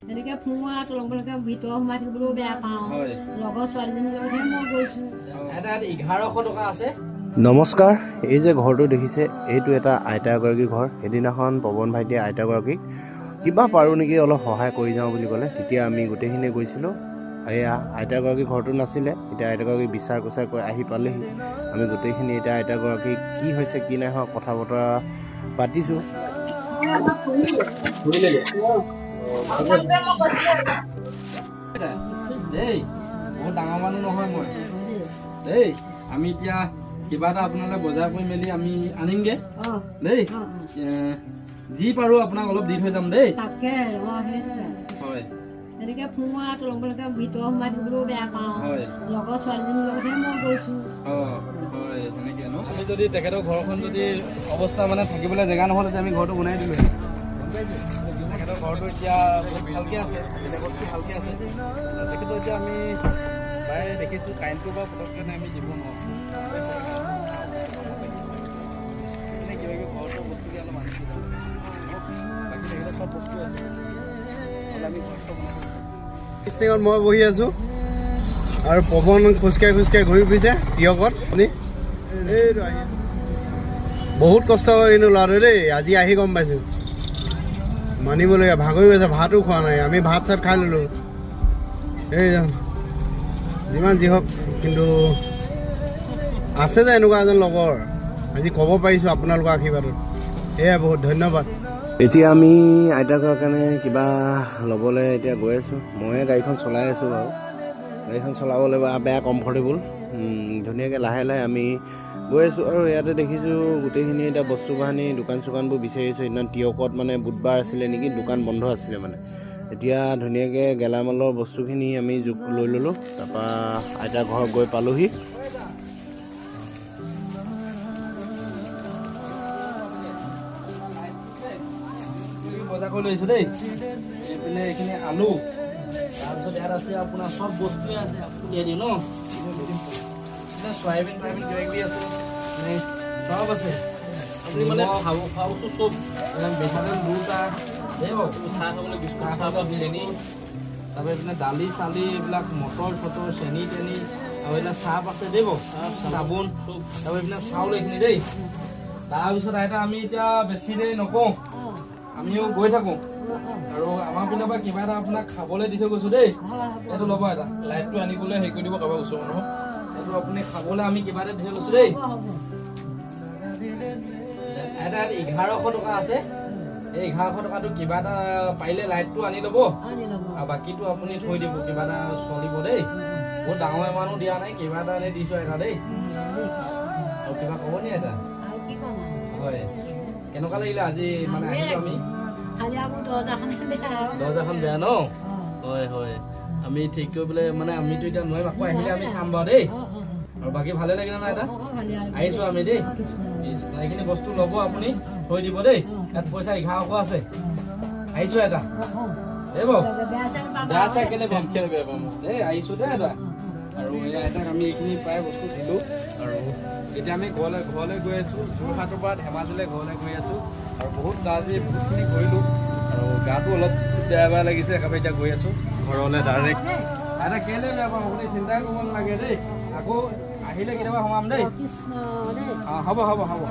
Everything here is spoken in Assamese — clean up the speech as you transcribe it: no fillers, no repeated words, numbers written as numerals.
এনেকৈ ফুৰোঁ আৰু তলকে ভিতৰ সোমাই থাকিবলৈও বেয়া পাওঁ। লগৰ ছোৱালীজনীৰ লগতহে মই গৈছোঁ। এটা 1100 টকা আছে। নমস্কাৰ। এই যে ঘৰটো দেখিছে, এইটো এটা আইতা এগৰাকীৰ ঘৰ। সেইদিনাখন পৱন ভাইটিয়ে আইতাগৰাকীক কিবা পাৰোঁ নেকি অলপ সহায় কৰি যাওঁ বুলি ক'লে, তেতিয়া আমি গোটেইখিনিয়ে গৈছিলোঁ। এয়া আইতাগৰাকী ঘৰটো নাছিলে, এতিয়া আইতাগৰাকী বিচাৰ কোচাৰ কৰি আহি পালেহি। আমি গোটেইখিনি এতিয়া আইতাগৰাকী কি হৈছে কি নাই হোৱা কথা বতৰা পাতিছোঁ। দেই বহুত ডাঙৰ মানুহ নহয় মই দেই। আমি এতিয়া কিবা এটা আপোনালৈ বজাৰ কৰি মেলি আমি আনিমগে দেই। যি পাৰো আপোনাক অলপ দি থৈ যাম দেই। তাকে হয় এনেকৈ ফুৰোঁ আৰু তলকে ভিতৰ সোমাই থাকিবলৈও বেয়া পাওঁ। হয় লগৰ ছোৱালীজনীৰ লগতহে মই গৈছোঁ। হয় সেনেকে ন। আমি যদি তেখেতৰ ঘৰখন যদি অৱস্থা মানে থাকিবলৈ জেগা নহ'ল তেতিয়া আমি ঘৰটো বনাই দিলোঁ। তেখেতৰ ঘৰটো এতিয়া বহুত ভালকৈ আছে, বেলেগতকৈ ভালকৈ আছে। তেখেতৰ এতিয়া আমি প্ৰায় দেখিছোঁ কাৰেণ্টটো বা পটককৈ আমি দিব নোৱাৰোঁ। কিবা কিবি ঘৰটো বস্তুকে অলপ আনিছোঁ, বাকী তেখেতৰ চব বস্তু আছে। আমি ঘৰটো ষ্টেঙত মই বহি আছোঁ আৰু পৱন খোজকাঢ়ি খোজকাঢ়ি ঘূৰি ফুৰিছে তিয়কত। আপুনি বহুত কষ্ট কৰি কিন্তু ল'ৰাটো দেই, আজি আহি গম পাইছোঁ। মানিবলগীয়া, ভাগৰি গৈছে, ভাতো খোৱা নাই। আমি ভাত চাত খাই ল'লোঁ। এই যিমান যি হওক কিন্তু আছে যে এনেকুৱা এজন লগৰ, আজি ক'ব পাৰিছোঁ আপোনালোকৰ আশীৰ্বাদত, এয়া বহুত ধন্যবাদ। এতিয়া আমি আইতাকৰ কাৰণে কিবা ল'বলৈ এতিয়া গৈ আছোঁ। ময়ে গাড়ীখন চলাই আছোঁ বাৰু। গাড়ীখন চলাবলৈ বেয়া কমফৰ্টেবল, ধুনীয়াকৈ লাহে লাহে আমি গৈ আছোঁ। আৰু ইয়াতে দেখিছোঁ গোটেইখিনি এতিয়া বস্তু বাহানি দোকান চোকানবোৰ বিচাৰিছোঁ। সেইদিনা তিয়কত মানে বুধবাৰ আছিলে নেকি, দোকান বন্ধ আছিলে মানে। এতিয়া ধুনীয়াকৈ গেলামালৰ বস্তুখিনি আমি জোখ লৈ ল'লোঁ। তাৰপৰা আইতাৰ ঘৰত গৈ পালোঁহি। বজাৰ কৰি লৈছোঁ দেই। এইপিনে এইখিনি আলু, তাৰপিছত ইয়াত আছে আপোনাৰ চব বস্তুৱে আছে। উলিয়াই দিওঁ ন, চয়াবিন টয়াবিন কিবা কিবি আছে, চব আছে। আপুনি মানে খাবতো চব বেহাৰৰ দুটা দেই বাৰু। চাহ খাবলৈ বিস্কুট চাহ চেনি, তাৰপৰা এইপিনে দালি চালি এইবিলাক মটৰ চটৰ চেনি তেনি, আৰু এইবিলাক চাহ আছে দেই বাৰু, চাবোন চব। তাৰপৰা এইপিনে চাউল এইখিনি দেই। তাৰপিছত আইতা আমি এতিয়া বেছি দেৰি নকওঁ, আমিও গৈ থাকোঁ। আৰু আমাৰ পিনৰ পৰা কিবা এটা আপোনাক খাবলৈ দি থৈ গৈছোঁ দেই। এইটো ল'ব এটা, লাইটটো আনিবলৈ হেৰি কৰি দিব কাৰোবাৰ ওচৰৰ মানুহ। এইটো আপুনি খাবলৈ আমি কিবা এটা দি থৈ গৈছোঁ দেই। এটা 1100 টকা আছে। এই 1100 টকাটো কিবা এটা পাৰিলে লাইটটো আনি ল'ব, আৰু বাকীটো আপুনি থৈ দিব, কিবা এটা চলিব দেই। বহুত ডাঙৰ মানুহ দিয়া নাই, কিবা এটা এনে দিছোঁ এটা দেই। আৰু কিবা ক'ব নি এটা? হয়, কেনেকুৱা লাগিলে আজি মানে আহিলোঁ আমি? দৰ্জাখন বেয়া ন? হয় হয়, আমি ঠিক কৰি পেলাই মানে আমিতো এতিয়া নোৱাৰিম, আকৌ আহিলে আমি চাম বাৰু দেই। আৰু বাকী ভালে লাগিলে নাই এটা? আহিছোঁ আমি দেই। এইখিনি বস্তু ল'ব আপুনি, থৈ দিব দেই। ইয়াত পইচা 1100 আছে। আহিছোঁ এটা দেই বাৰু। বেয়া চাই কেলে বেয়া পাম দেই, আহিছোঁ দেই এটা। আৰু এটাক আমি এইখিনি প্ৰায় বস্তু দিলোঁ। আৰু এতিয়া আমি ঘৰলৈ গৈ আছোঁ, যোৰহাটৰ পৰা ধেমাজিলৈ ঘৰলৈ গৈ আছোঁ। আৰু বহুতখিনি কৰিলোঁ, আৰু গাটো অলপ বেয়া লাগিছে। একেবাৰে এতিয়া গৈ আছোঁ ঘৰলৈ ডাইৰেক্ট। এটা কেলৈ বেয়া পাম, আপুনি চিন্তাই কৰিব নালাগে দেই। আকৌ আহিলে কেতিয়াবা সোমাম দেই। হ'ব হ'ব হ'ব।